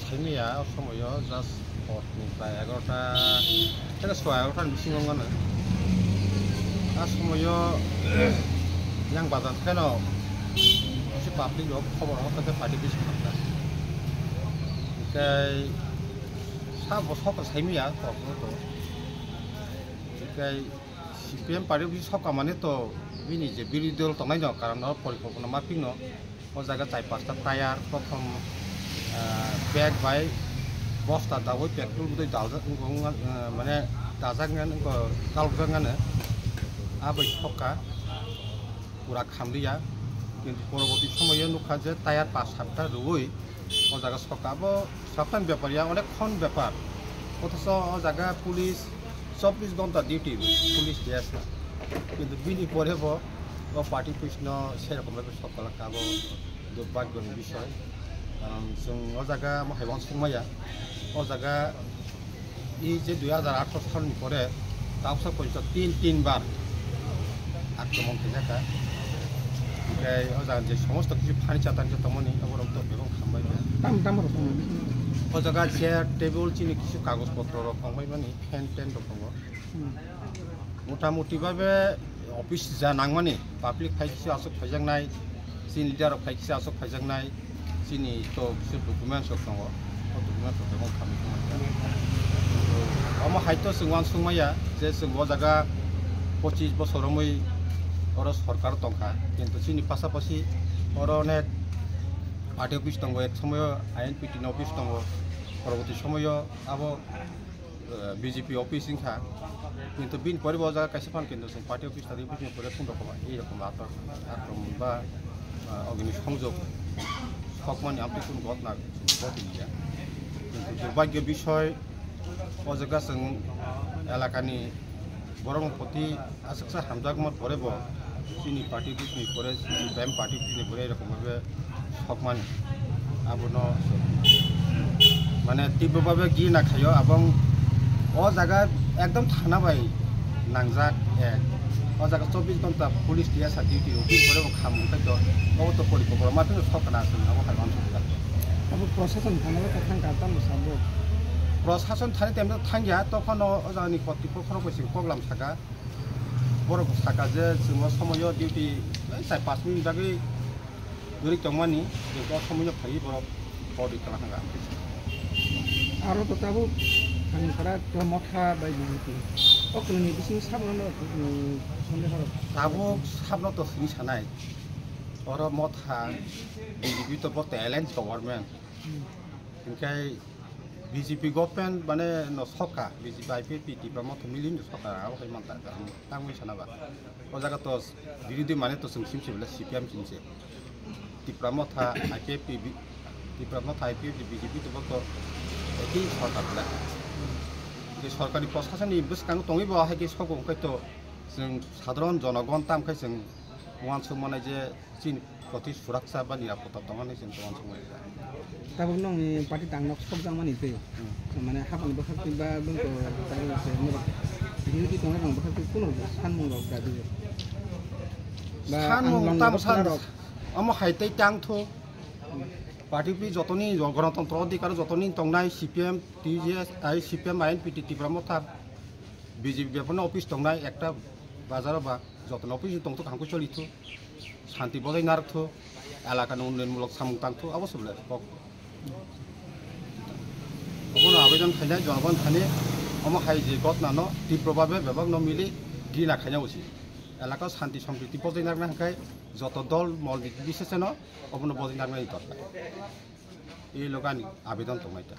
সাইমিয়া সময় জাস্ট প্রায় 11টা থেকে 11টার বেশি নঙ্গানো আর সময় yang badan kena si publik lo খবর হতে পার্টি বেশি খাতা cái সাব সব সাইমিয়া তখন তো cái সিপিএম পার্টি বেশি সব কামানে তো বিনি যে বিরোধী দল তংনাই ন কারণ পরিকল্পনা মাফিক ন ও জায়গা 4-5টা টায়ার প্রথম ব্যাগ বাই বস্তা দাবই পেট্রোল বুঝে দাজা মানে দাজাগান গালগাঙাनो আबै সকা পুরা খামলিয়া কিন্তু পরবর্তী সময়ে নুখা যে টায়ার 5-7টা রুই ও জায়গা সকাবো সাবধান ব্যাপারিয়া অনেকক্ষণ ব্যাপার অথচ ও জায়গা পুলিশ 24 ঘন্টা ডিউটি পুলিশ দিয়েছে কিন্তু বিনি পরেব ও পার্টি কৃষ্ণ সেরকমভাবে সকাল কাবো দুর্ভাগ্যের বিষয় কারণ जों ও জায়গা হাইবান সুমাইয়া ও জায়গা এই যে 2018 সালের পরে তাওসা পর্যন্ত 3বার আক্রমণ হয়েছে ओमफ्राय ओजा जे समस्त किछु फानि चातान जे तमनि अबरम तो बेगं खामबाय दाम ओजागा चेयार टेबल चिनि किछु कागज पत्र रखंबाय मानि फेन टेन रखंग मोटामुटी भाबे अफिस जा नांगमानि पाब्लिक फाइकिसो आसक फाइजांनाय सिन लिडार फाइकिसो आसक फाइजांनाय सिनि तो किछु डकुमेन्टस रखंग ओ डकुमेन्टस बेगं खामि अमा हाइतो जोंवान सुंमाया जे जों ओजागा 25 বছরमै और सरकार तंखा किन्तु चिनि पासापासि और अनेक पार्टी अफिस दंग एक समय आईएनपिटि अफिस दंग परवर्ती समय अब बीजेपी अफिस इंखा किन्तु बिन परे जायगा कैसे फान किन्तु जों पार्टी अफिस थारि बिन परे फुं रखमा এই রকম आक्रमण बा अग्नि संयोग सकमानि आमति कोन घटना घटिया किन्तु दुर्भाग्य विषय ओ जायगा जों एलाकानि बरंपति आसक्सा हामजागमत परेब चिनि पार्टी बिसनि परे सिपिएम पार्टी बिसनि परे एरकमभाবে सकमान आबनो माने तीव्रभाবে गि नाखायो এবং ও জায়গা একদম থানা বাই নাংজাক এক ও জায়গা 24 ঘন্টা পুলিশ দিয়া সা ডিউটি অফিস পরে খামুকাই তো ও তো পরিকল্পনা মাত্র সকনা আছে আবো হাইবান সরকার আবো প্রশাসন থানালে থাং কাতাম সাবো प्रशासन थाने टाइम थांगिया तखन अजानि कर्तृपक्षर बैसो प्रग्राम सागा बरफ सागा जे जों समय डिउटी 4-5 मिनिट बागै दुरि तंमानि बेखौ समय फाइ बरफ बडि खालामगा आरो तताबो थांफोरा तो मथा बायदि अकलनि बिसिं साबनो सन्देह दाबो साबनो तो सिनि सानाय और मथा बिजेपि तो टेलेन्ट गभर्नमेन्ट ओंखाय बीजेपी गभर्नमेंट माने न सका बीजेपी आईपीपी टिप्रामा तो मिलिन सका आवहाय मानता तांगै सानाबा ओ जागा तो विरोधी माने तो जोंसिम सिबला सीपीएम जिनसे टिप्रामा था आईपीपी टिप्रामा था आईपीपी बीजेपी तो एकी सरकारला के सरकारि प्रशासन इबस्कां तंगै बाहाय के सको ओंखाय तो जों साधारण जनगण तामखाय जों वान समाने जे चिन प्रति सुरक्षा बा निरापत्ता तंगानै जों वान समाय ताबो नों पार्टी दांनक सबजां मानि फै माने हाबानि बखाखै बा जोंखौ दाइसे मोर बिरोधी तंगाय दं बखाखै कोनो सानमुं रक दादि बा सानमुं ताम सानरक अम हाइतै टांथो पार्टी पि जतनि गणतन्त्र अधिकार जतनि तंनाय सीपीएम टीजेएस आई सीपीएम आईएनपिटि टिप्रामा था बीजेपी बेफोरनो अफिस तंनाय एकटा बाजार बा जतन अफिस तंथ हांखौ चलिथो शांति बजाय नारथो एलाकानि उन्नयनमूलक सामुं तांथो अवश्य अपनो आवेदन खाइनाय जनगण थाने अम हाइ जे घटना तीव्रभावे बेबाग न मिली गिना खाइना उचित एलाका शांति सम्प्रीति बजाय नारना हाय যত দল মল বিশেষে ন अपनो बजाय नारनाय दरकार এই लगानि आवेदन तंनायता